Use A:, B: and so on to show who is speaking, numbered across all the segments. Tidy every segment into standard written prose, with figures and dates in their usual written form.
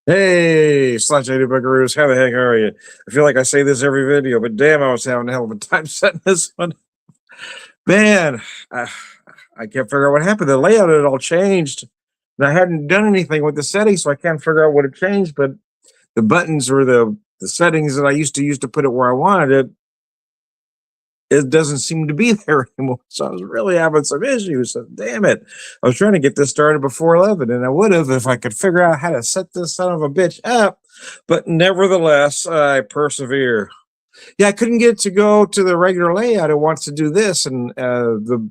A: Hey, Slanty Buckaroos, how the heck are you? I feel like I say this every video, but damn, I was having a hell of a time setting this one. Man, I can't figure out what happened. The layout had all changed, and I hadn't done anything with the settings, so I can't figure out what had changed. But the buttons or the settings that I used to use to put it where I wanted it, it doesn't seem to be there anymore. So I was really having some issues. So damn it. I was trying to get this started before 11, and I would have if I could figure out how to set this son of a bitch up. But nevertheless, I persevere. Yeah, I couldn't get it to go to the regular layout. It wants to do this, and the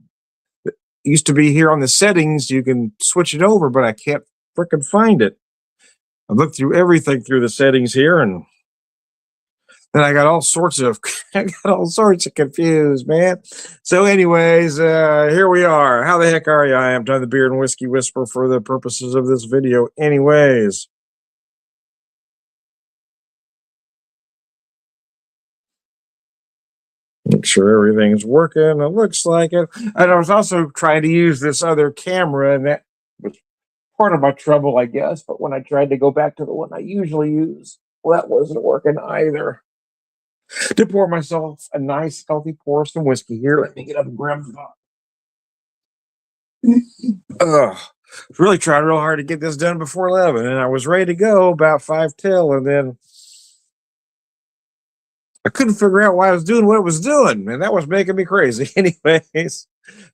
A: it used to be here on the settings. You can switch it over, but I can't freaking find it. I looked through everything through the settings here, and then I got all sorts of confused, man. So, anyways, here we are. How the heck are you? I am Tom the Beard and Whiskey Whisperer for the purposes of this video. Anyways, make sure everything's working. It looks like it. And I was also trying to use this other camera, and that was part of my trouble, I guess. But when I tried to go back to the one I usually use, well, that wasn't working either. To pour myself a nice, healthy pour of some whiskey here. Let me get up and grab the bottle. Really tried real hard to get this done before 11, and I was ready to go about 5 till, and then I couldn't figure out why I was doing what it was doing, and that was making me crazy. Anyways,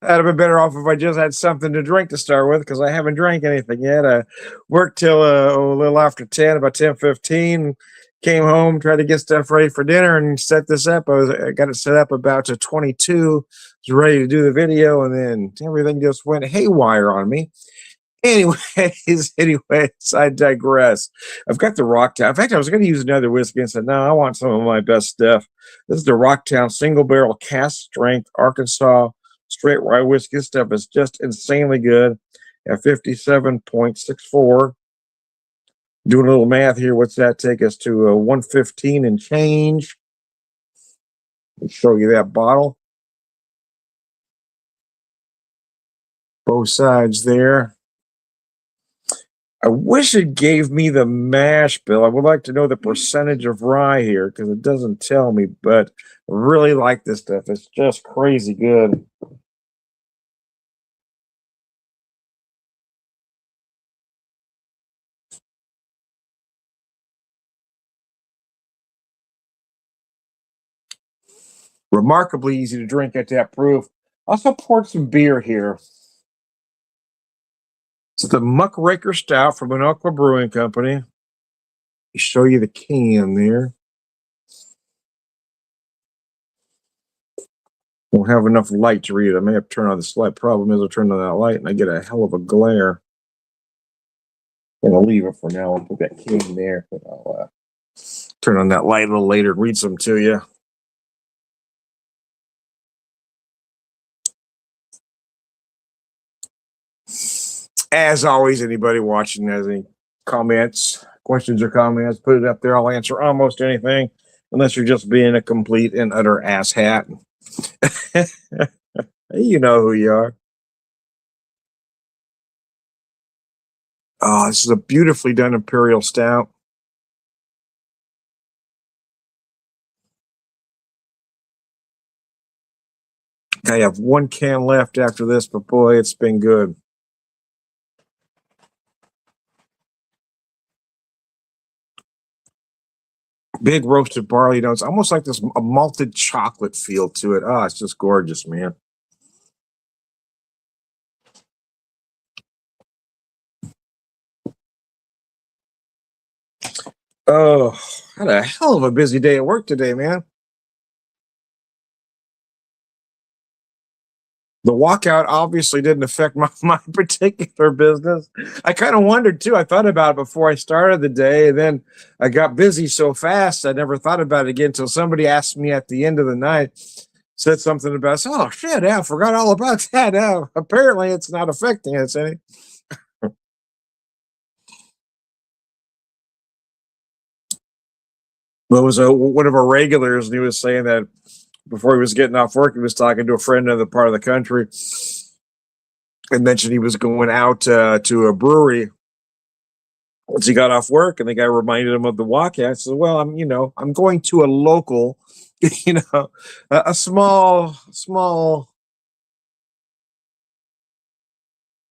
A: I'd have been better off if I just had something to drink to start with, because I haven't drank anything yet. I worked till a little after 10, about 10:15. Came home, tried to get stuff ready for dinner, and set this up. I got it set up about to 22. Was ready to do the video, and then everything just went haywire on me. Anyways, I digress. I've got the Rocktown. In fact, I was going to use another whiskey and said, no, I want some of my best stuff. This is the Rocktown Single Barrel Cask Strength Arkansas Straight Rye Whiskey. This stuff is just insanely good at 57.64. Doing a little math here, what's that take us to? 115 and change. Let me show you that bottle. Both sides there. I wish it gave me the mash bill. I would like to know the percentage of rye here because it doesn't tell me, but I really like this stuff. It's just crazy good. Remarkably easy to drink at that proof. Also poured some beer here. It's the Muckraker Stout from Minocqua Brewing Company. Let me show you the can there. Won't have enough light to read it. I may have to turn on this light. Problem is, I turn on that light and I get a hell of a glare. I'm going to leave it for now and put that can there. But I'll turn on that light a little later and read some to you. As always, anybody watching has any comments, questions, or comments, put it up there. I'll answer almost anything, unless you're just being a complete and utter asshat. You know who you are. Oh, this is a beautifully done Imperial Stout. I have one can left after this, but boy, it's been good. Big roasted barley notes, almost like this a malted chocolate feel to it. Oh, it's just gorgeous, man. Oh, had a hell of a busy day at work today, man. The walkout obviously didn't affect my particular business. I kind of wondered too. I thought about it before I started the day, and then I got busy so fast I never thought about it again until somebody asked me at the end of the night, said something about, oh shit, yeah, I forgot all about that. Apparently it's not affecting us any. But it was one of our regulars, and he was saying that before he was getting off work, he was talking to a friend in another part of the country and mentioned he was going out to a brewery Once he got off work and the guy reminded him of the walkout, I said, well, I'm going to a local, a small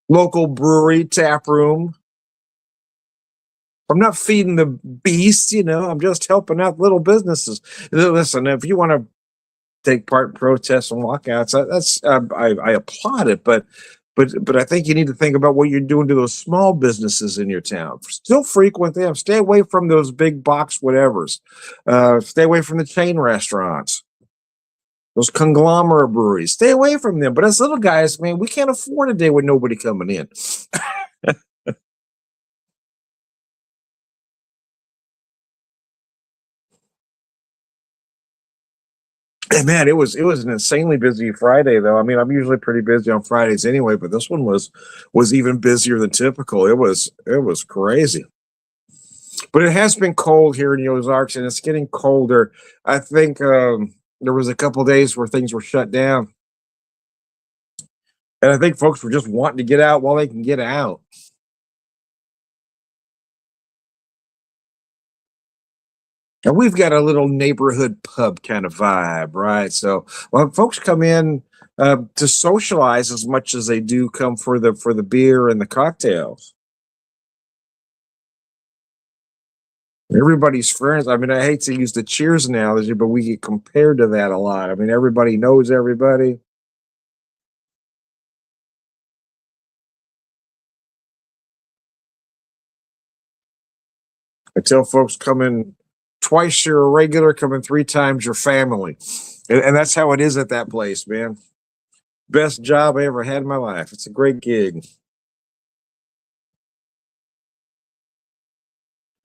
A: local brewery tap room. I'm not feeding the beast, I'm just helping out little businesses. Listen, if you want to take part in protests and walkouts, I applaud it, but I think you need to think about what you're doing to those small businesses in your town. Still frequent them. Stay away from those big box whatevers. Stay away from the chain restaurants, those conglomerate breweries. Stay away from them. But as little guys, man, we can't afford a day with nobody coming in. And man, it was an insanely busy Friday though. I mean, I'm usually pretty busy on Fridays anyway, but this one was even busier than typical. It was crazy. But it has been cold here in the Ozarks, and it's getting colder. I think there was a couple days where things were shut down, and I think folks were just wanting to get out while they can get out. And we've got a little neighborhood pub kind of vibe, right? So when folks come in to socialize as much as they do come for the beer and the cocktails. Everybody's friends. I mean, I hate to use the Cheers analogy, but we get compared to that a lot. I mean, everybody knows everybody. I tell folks coming twice you're a regular, coming three times your family. And that's how it is at that place, man. Best job I ever had in my life. It's a great gig.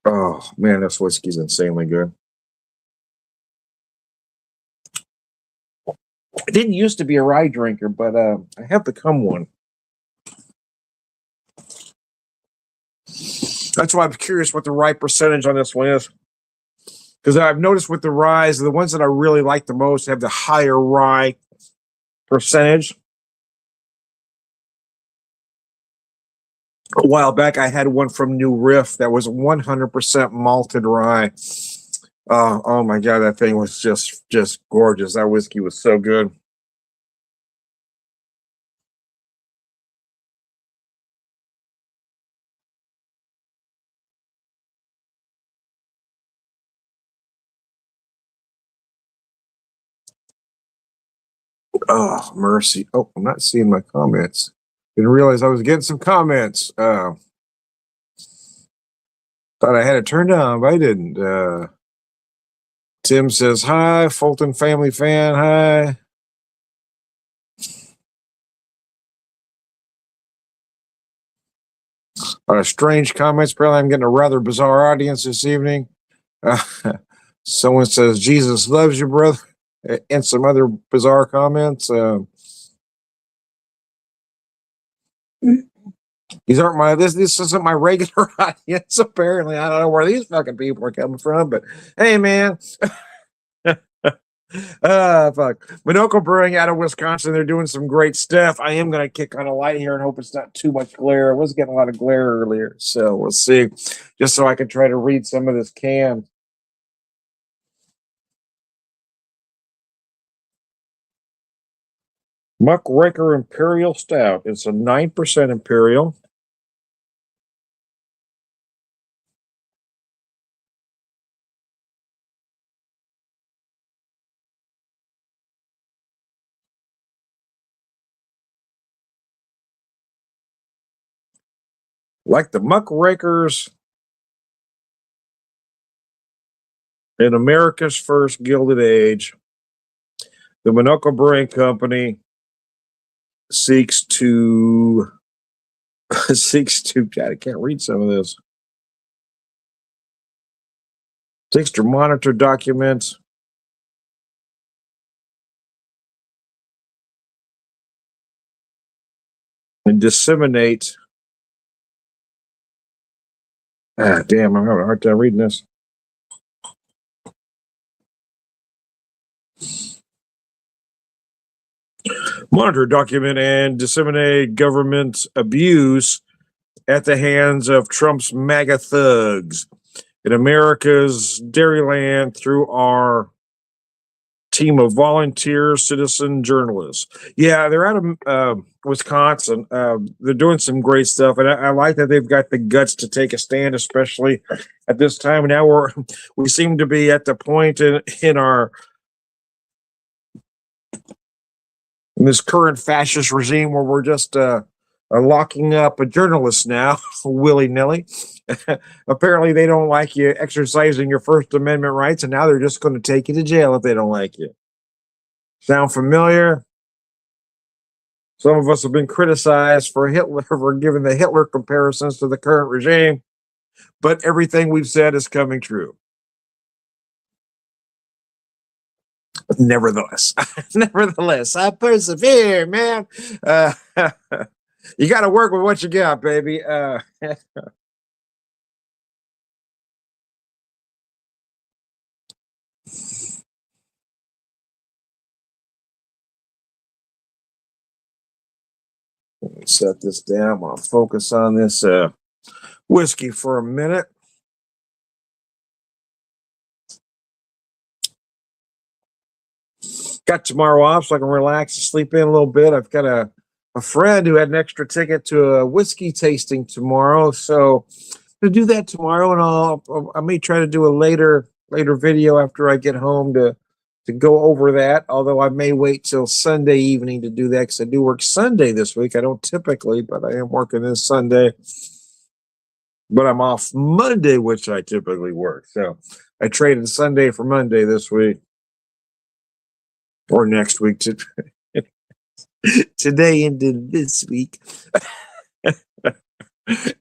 A: Oh man, this whiskey's insanely good. I didn't used to be a rye drinker, but I have become one. That's why I'm curious what the rye percentage on this one is. Because I've noticed with the ryes, the ones that I really like the most have the higher rye percentage. A while back, I had one from New Riff that was 100% malted rye. Oh my god, that thing was just gorgeous. That whiskey was so good. Oh mercy! Oh, I'm not seeing my comments. Didn't realize I was getting some comments. Thought I had it turned on, but I didn't. Tim says hi. Fulton family fan. Hi. Strange comments. Apparently, I'm getting a rather bizarre audience this evening. Uh, someone says Jesus loves you, brother, and some other bizarre comments. These aren't my this isn't my regular audience. Apparently, I don't know where these fucking people are coming from, but hey, man. Fuck. Minocqua Brewing out of Wisconsin. They're doing some great stuff. I am going to kick on a light here and hope it's not too much glare. I was getting a lot of glare earlier, so we'll see. Just so I can try to read some of this can. Muckraker Imperial Stout. It's a 9% Imperial. Like the Muckrakers in America's first Gilded Age, the Minocqua Brewing Company seeks to God, I can't read some of this. Seeks to monitor, document, and disseminate. Damn, I'm having a hard time reading this. Monitor, document, and disseminate government abuse at the hands of Trump's MAGA thugs in America's Dairyland through our team of volunteer citizen journalists. Yeah, they're out of Wisconsin. They're doing some great stuff, and I like that they've got the guts to take a stand, especially at this time. Now we seem to be at the point in our in this current fascist regime where we're just locking up a journalist now willy nilly. Apparently, they don't like you exercising your First Amendment rights, and now they're just going to take you to jail if they don't like you. Sound familiar? Some of us have been criticized for Hitler for giving the Hitler comparisons to the current regime, but everything we've said is coming true. Nevertheless, I persevere, man. You got to work with what you got, baby. Let me set this down. I'll focus on this whiskey for a minute. Got tomorrow off so I can relax and sleep in a little bit. I've got a friend who had an extra ticket to a whiskey tasting tomorrow, so to do that tomorrow, and I may try to do a later video after I get home to go over that. Although I may wait till Sunday evening to do that because I do work Sunday this week. I don't typically, but I am working this Sunday. But I'm off Monday, which I typically work. So I traded Sunday for Monday this week. Or next week to today into this week.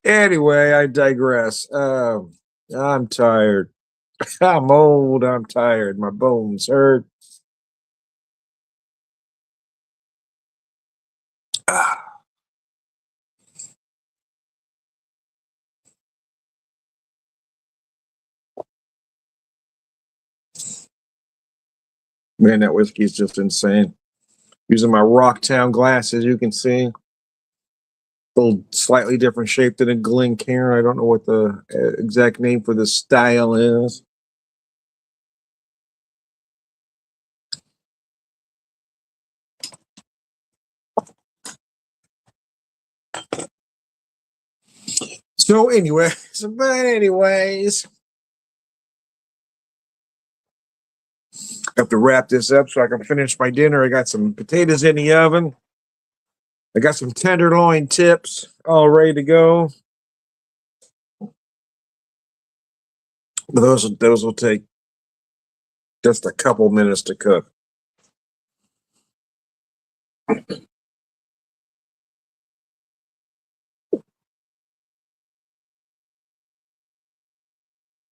A: Anyway, I digress. I'm tired. I'm old. I'm tired. My bones hurt. Man, that whiskey is just insane. Using my Rocktown glasses, you can see a little slightly different shape than a Glencairn. I don't know what the exact name for this style is. So anyways, I have to wrap this up so I can finish my dinner. I got some potatoes in the oven. I got some tenderloin tips all ready to go. But those will take just a couple minutes to cook.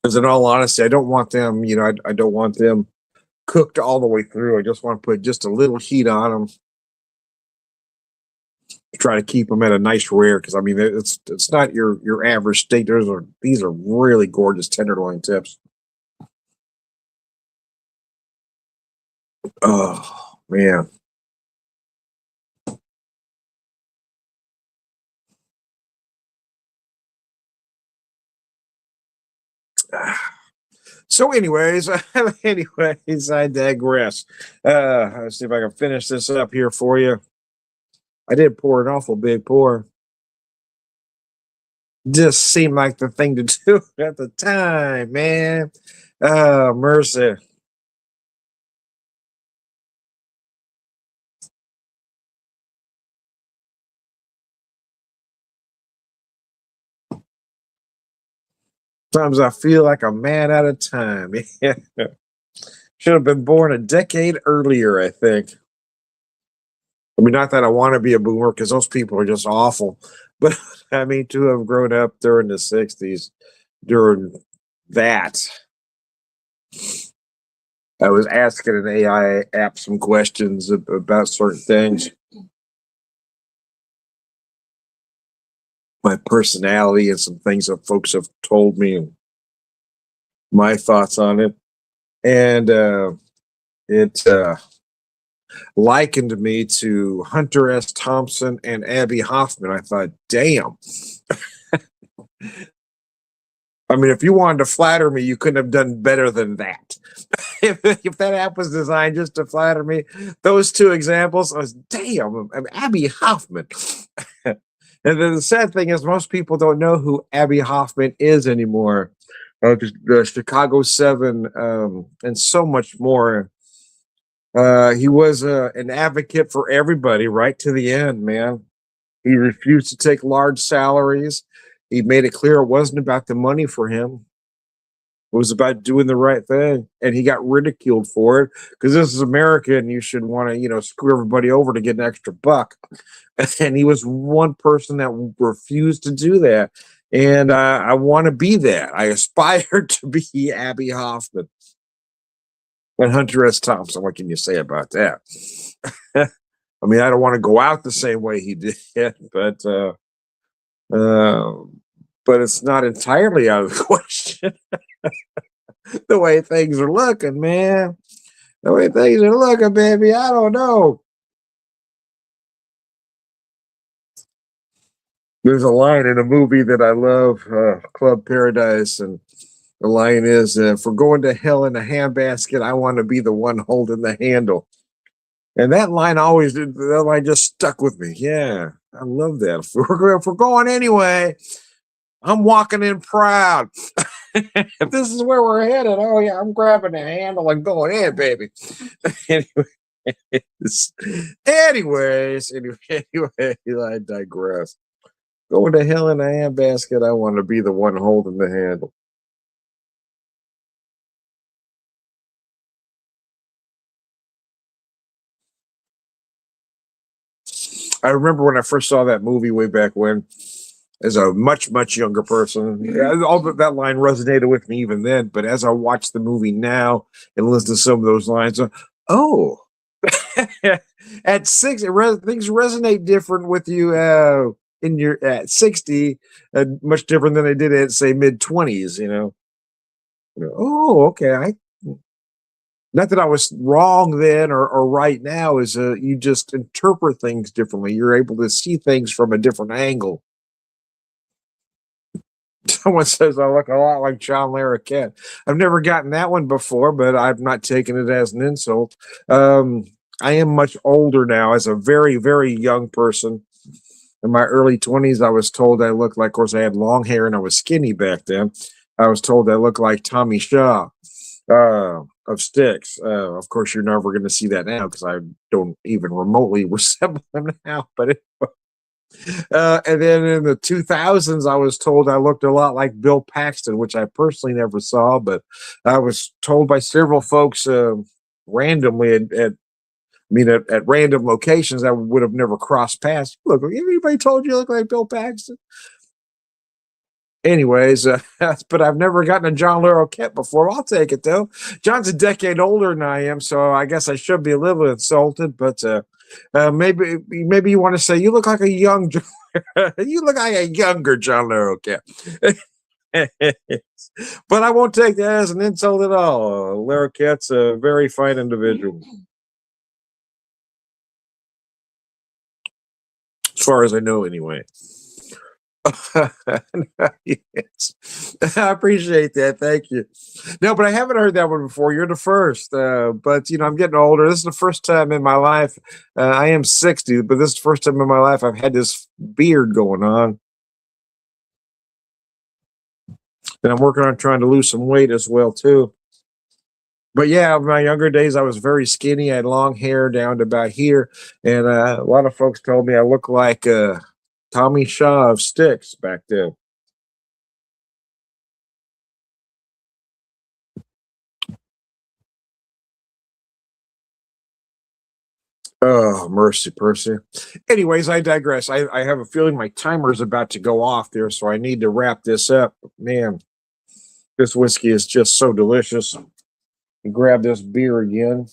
A: Because in all honesty, I don't want them, I don't want them cooked all the way through. I just want to put just a little heat on them. Try to keep them at a nice rare because I mean it's not your average steak. These are really gorgeous tenderloin tips. Oh man. So anyways, I digress. Let's see if I can finish this up here for you. I did pour an awful big pour. Just seemed like the thing to do at the time, man. Oh, mercy. Sometimes I feel like a man out of time. Should have been born a decade earlier, I think. I mean, not that I want to be a boomer because those people are just awful, but I mean, to have grown up during the 60s, during that, I was asking an AI app some questions about certain things. My personality and some things that folks have told me and my thoughts on it. And it likened me to Hunter S. Thompson and Abby Hoffman. I thought, damn. I mean, if you wanted to flatter me, you couldn't have done better than that. If that app was designed just to flatter me, those two examples, I was damn. I'm Abby Hoffman. And then the sad thing is, most people don't know who Abby Hoffman is anymore. The Chicago Seven, and so much more. He was an advocate for everybody right to the end, man. He refused to take large salaries. He made it clear it wasn't about the money for him. It was about doing the right thing. And he got ridiculed for it because this is America and you should want to, screw everybody over to get an extra buck. And he was one person that refused to do that. And I want to be that. I aspire to be Abby Hoffman and Hunter S. Thompson. What can you say about that? I mean, I don't want to go out the same way he did, but uh, but it's not entirely out of the question. The way things are looking, man. The way things are looking, baby. I don't know. There's a line in a movie that I love, Club Paradise, and the line is, "If we're going to hell in a handbasket, I want to be the one holding the handle." And that line that line just stuck with me. Yeah, I love that. If we're going anyway, I'm walking in proud. If this is where we're headed, oh yeah, I'm grabbing the handle and going in, baby. Anyway, I digress. Going to hell in a handbasket, I want to be the one holding the handle. I remember when I first saw that movie way back when, as a much, much younger person. All that line resonated with me even then. But as I watch the movie now and listen to some of those lines, oh, at six, things resonate different with you in your at 60, much different than they did at say mid 20s. Oh, okay. I Not that I was wrong then or right now. Is you just interpret things differently. You're able to see things from a different angle. Someone says I look a lot like John Larroquette. I've never gotten that one before, but I've not taken it as an insult. I am much older now. As a very, very young person, in my early 20s, I was told I looked like, of course, I had long hair and I was skinny back then. I was told I looked like Tommy Shaw of Styx. Of course, you're never going to see that now because I don't even remotely resemble him now. But and then in the 2000s, I was told I looked a lot like Bill Paxton, which I personally never saw, but I was told by several folks randomly at random locations I would have never crossed paths. Look, anybody told you look like Bill Paxton? Anyways, but I've never gotten a John Larroquette before. I'll take it though. John's a decade older than I am, so I guess I should be a little insulted. But maybe you want to say you look like a young, you look like a younger John Larroquette. But I won't take that as an insult at all. Larroquette's a very fine individual, as far as I know, anyway. Yes. I appreciate that. Thank you. No, but I haven't heard that one before. You're the first. But I'm getting older. This is the first time in my life. I am 60, but this is the first time in my life I've had this beard going on. And I'm working on trying to lose some weight as well too. But yeah, in my younger days, I was very skinny. I had long hair down to about here, and a lot of folks told me I look like Tommy Shaw of Styx back then. Oh, mercy, Percy. Anyways, I digress. I have a feeling my timer is about to go off there, so I need to wrap this up. Man, this whiskey is just so delicious. Grab this beer again.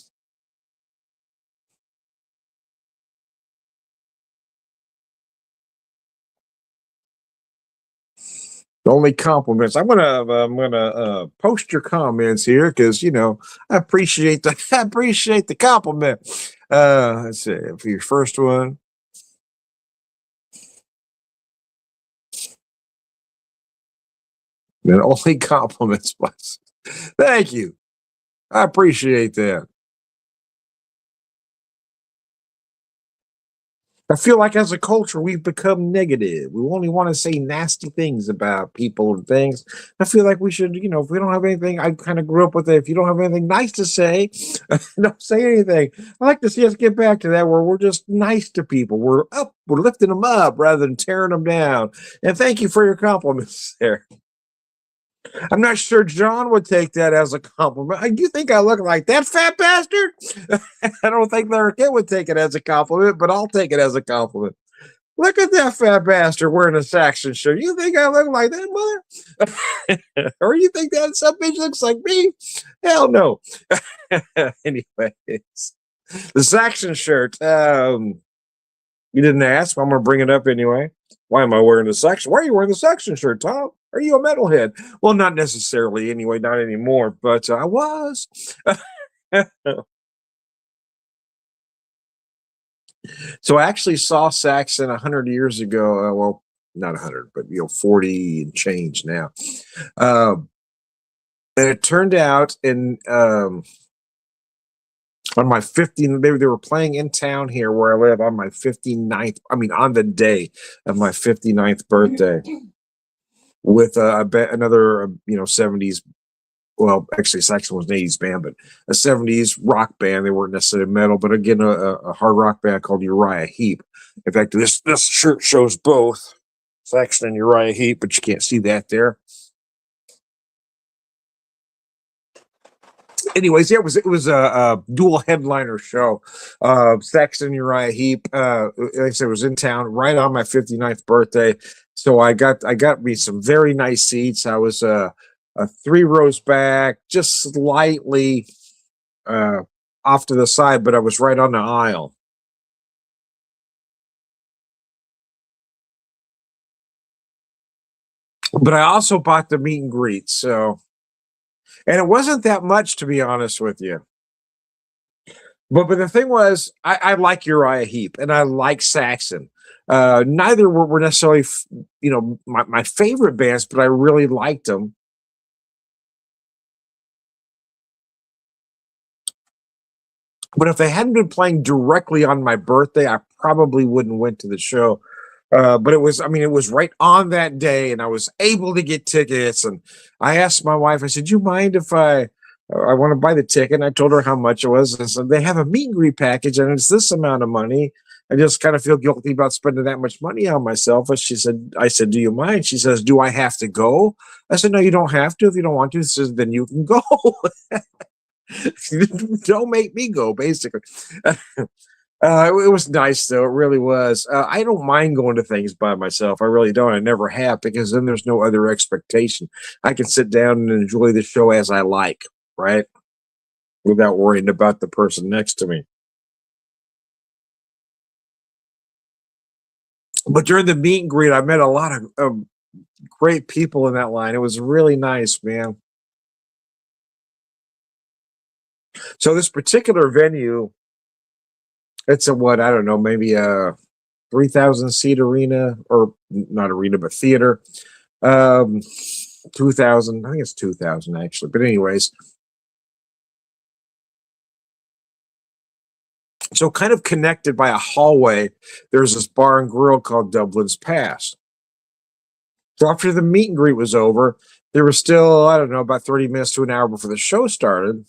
A: Only compliments. I'm gonna post your comments here because I appreciate the I appreciate the compliment. Let's see for your first one. And only compliments. Thank you. I appreciate that. I feel like as a culture, we've become negative. We only want to say nasty things about people and things. I feel like we should, if we don't have anything, I kind of grew up with it. If you don't have anything nice to say, don't say anything. I like to see us get back to that where we're just nice to people. We're lifting them up rather than tearing them down. And thank you for your compliments there. I'm not sure John would take that as a compliment. You think I look like that fat bastard? I don't think Larry Kid would take it as a compliment, but I'll take it as a compliment. Look at that fat bastard wearing a Saxon shirt. You think I look like that, mother? Or you think that some bitch looks like me? Hell no. Anyways, the Saxon shirt. You didn't ask, but I'm gonna bring it up anyway. Why am I wearing the Saxon? Why are you wearing the Saxon shirt, Tom? Are you a metalhead? Well, not necessarily anyway, not anymore, but I was. So I actually saw Saxon 100 years ago. Well, not 100, but 40 and change now. And it turned out on my 15th, they were playing in town here where I live on my 59th, on the day of my 59th birthday with another, 70s. Well, actually, Saxon was an 80s band, but a 70s rock band. They weren't necessarily metal, but again, a hard rock band called Uriah Heep. In fact, this shirt shows both Saxon and Uriah Heep, but you can't see that there. Anyways, yeah, it was a dual headliner show. Saxon Uriah Heep, like I said, was in town right on my 59th birthday. So I got me some very nice seats. I was 3 rows back, just slightly off to the side, but I was right on the aisle. But I also bought the meet and greet, and it wasn't that much, to be honest with you. But the thing was, I like Uriah Heep and I like Saxon. Neither were necessarily, my favorite bands, but I really liked them. But if they hadn't been playing directly on my birthday, I probably wouldn't went to the show. But it was right on that day, and I was able to get tickets. And I asked my wife, I said, "Do you mind if I want to buy the ticket?" And I told her how much it was. And so they have a meet and greet package, and it's this amount of money. I just kind of feel guilty about spending that much money on myself. And I said, "Do you mind?" She says, "Do I have to go?" I said, "No, you don't have to. If you don't want to," she says, "then you can go." Don't make me go, basically. It was nice, though. It really was. I don't mind going to things by myself. I really don't. I never have, because then there's no other expectation. I can sit down and enjoy the show as I like, right? Without worrying about the person next to me. But during the meet and greet, I met a lot of great people in that line. It was really nice, man. So this particular venue, it's a what, I don't know, maybe a 3,000 seat arena, or not arena, but theater. Um, 2,000, I think it's 2,000 actually. But anyways, so kind of connected by a hallway, there's this bar and grill called Dublin's Pass. So after the meet and greet was over, there was still, I don't know, about 30 minutes to an hour before the show started.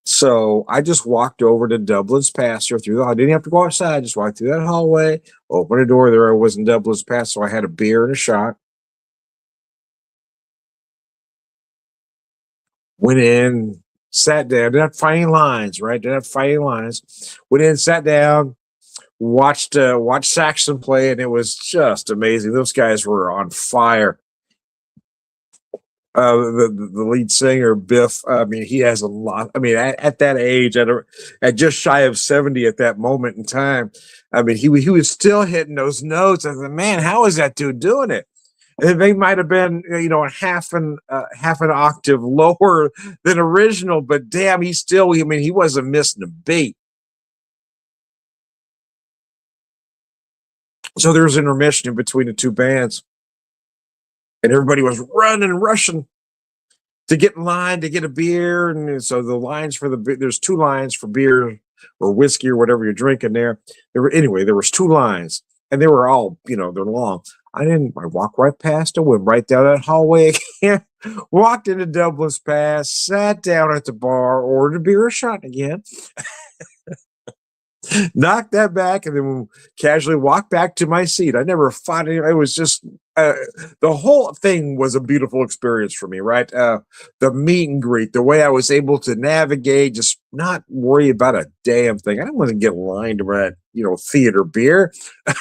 A: So I just walked over to Dublin's Pass here through the I didn't have to go outside. I just walked through that hallway, opened a door. There I was in Dublin's Pass. So I had a beer and a shot. Went in, sat down. Didn't have fighting lines, right? Didn't have fighting lines. Went in, sat down, watched Saxon play, and it was just amazing. Those guys were on fire. The lead singer Biff. He has a lot. At that age, at just shy of 70 at that moment in time, he was still hitting those notes. I said, "Man, how is that dude doing it?" And they might have been, half an octave lower than original, but damn, he wasn't missing a beat. So there was intermission in between the two bands. and everybody was running and rushing to get in line to get a beer. And so the lines for there's two lines for beer or whiskey or whatever you're drinking there. There was two lines, and they were all, they're long. I walked right past them, went right down that hallway again, walked into Dublin's Pass, sat down at the bar, ordered a beer or shot again, knocked that back, and then casually walked back to my seat. I never fought any. It was just the whole thing was a beautiful experience for me, right? The meet and greet, the way I was able to navigate, just not worry about a damn thing. I didn't want to get lined around, theater beer.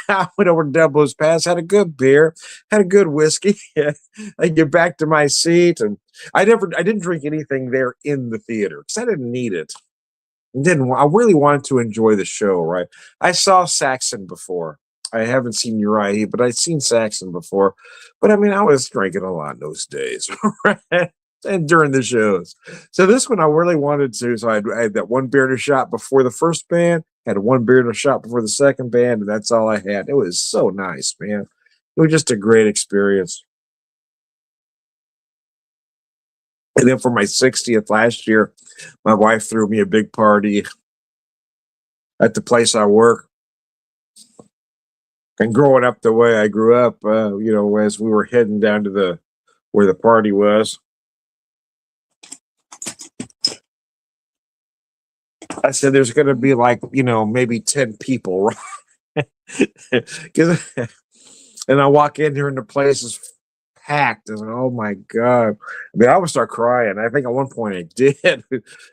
A: I went over to Dublin's Pass, had a good beer, had a good whiskey. I get back to my seat, and I didn't drink anything there in the theater because I didn't need it. I really wanted to enjoy the show, right? I saw Saxon before. I haven't seen Uriah, but I'd seen Saxon before. But I mean, I was drinking a lot in those days, right? And during the shows. So this one I really wanted to. So I had that one beer and a shot before the first band, had one beer and a shot before the second band, and that's all I had. It was so nice, man. It was just a great experience. And then for my 60th last year, my wife threw me a big party at the place I work. And growing up the way I grew up, as we were heading down to where the party was, I said, "There's going to be like, maybe 10 people, right?" And I walk in here and the place is packed. And oh my god! I mean, I would start crying. I think at one point I did.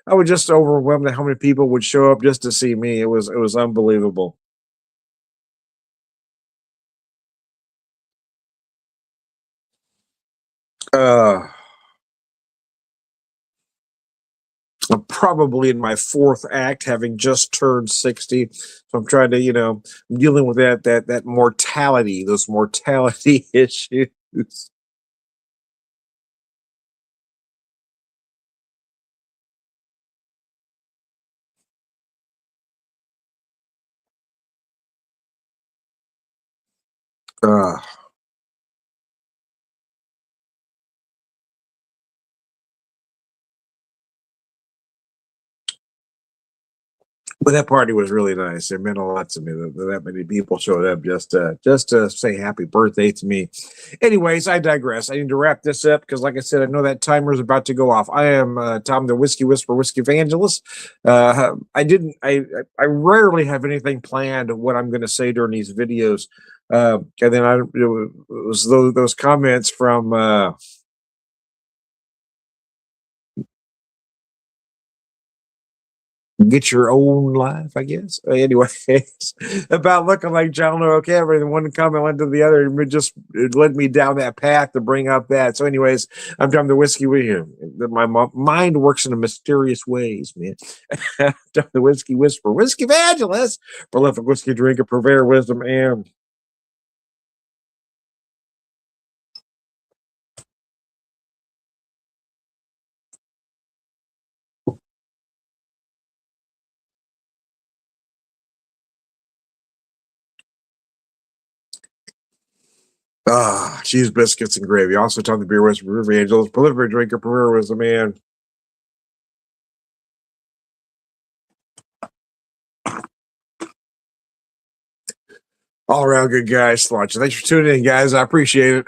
A: I was just overwhelmed at how many people would show up just to see me. It was unbelievable. Uh, I'm probably in my fourth act, having just turned 60. So I'm trying to, I'm dealing with that mortality, those mortality issues. Uh, but that party was really nice. It meant a lot to me that many people showed up just to say happy birthday to me. Anyways, I digress. I need to wrap this up because, like I said, I know that timer is about to go off. I am Tom, the Whiskey Whisperer, Whiskey Evangelist. I didn't. I rarely have anything planned of what I'm going to say during these videos. And then it was those comments from. Get your own life, I guess. Anyways, about looking like John O'Cavern, and one comment led to the other, and it led me down that path to bring up that. So, anyways, I'm Tom the Whiskey with you. My mind works in mysterious ways, man. Tom the Whiskey Whisperer, Whiskey Evangelist, prolific whiskey drinker, purveyor of wisdom, and cheese biscuits and gravy. Also, Tom the Beer Whisperer, Evangelist, prolific drinker, purveyor of wisdom, and all around good guys. Thanks for tuning in, guys. I appreciate it.